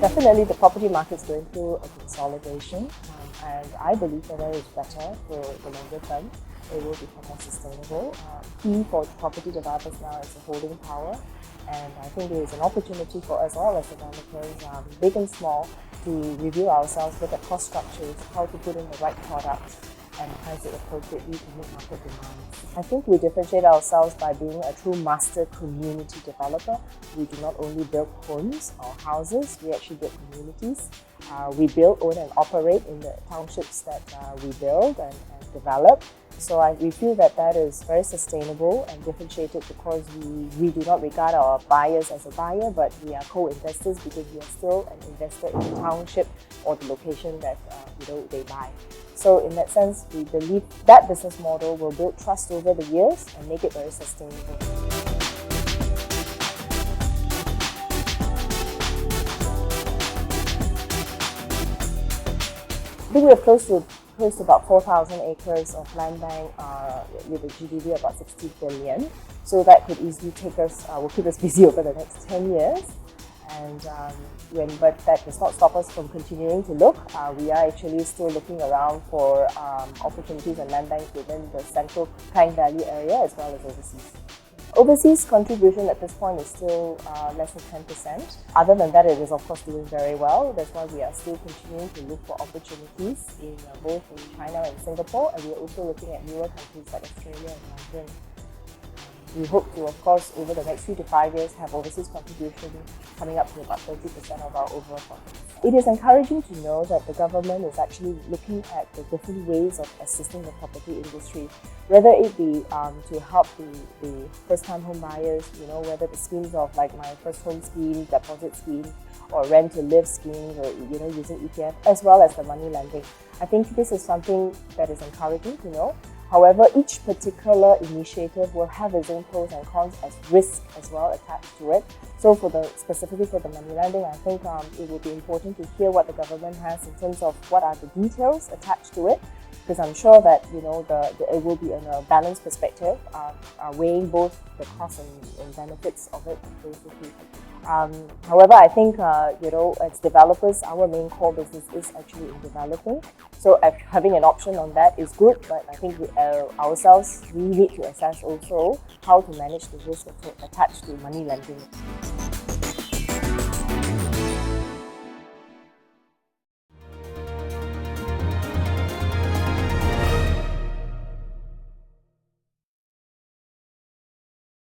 Definitely, the property market is going through a consolidation, and I believe that that is better for the longer term. It will become more sustainable. Key for property developers now is the holding power, and I think there is an opportunity for us all as developers, big and small, to review ourselves, look at cost structures, how to put in the right products, and price it appropriately to meet market demands. I think we differentiate ourselves by being a true master community developer. We do not only build homes or houses, we actually build communities. We build, own and operate in the townships that we build and develop. So we feel that that is very sustainable and differentiated because we do not regard our buyers as a buyer, but we are co-investors because we are still an investor in the township or the location that they buy. So in that sense, we believe that business model will build trust over the years and make it very sustainable. I think we are close to about 4,000 acres of land bank with a GDV of about 60 billion. So that could easily will keep us busy over the next 10 years. And but that does not stop us from continuing to look. We are actually still looking around for opportunities and land banks within the central Klang Valley area as well as overseas. Overseas contribution at this point is still less than 10%. Other than that, it is of course doing very well. That's why we are still continuing to look for opportunities in both in China and Singapore, and we are also looking at newer countries like Australia and London. We hope to, of course, over the next 3 to 5 years, have overseas contribution coming up to about 30% of our overall profits. It is encouraging to know that the government is actually looking at the different ways of assisting the property industry, whether it be to help the first-time home buyers, whether the schemes of like my first home scheme, deposit scheme, or rent-to-live schemes, or using ETF, as well as the money lending. I think this is something that is encouraging to know. However, each particular initiative will have its own pros and cons as risk as well attached to it. So specifically for the money lending, I think it will be important to hear what the government has in terms of what are the details attached to it, because I'm sure that it will be in a balanced perspective, weighing both the costs and benefits of it basically. However, I think as developers, our main core business is actually in developing. So having an option on that is good, but I think we need to assess also how to manage the risk attached to money lending.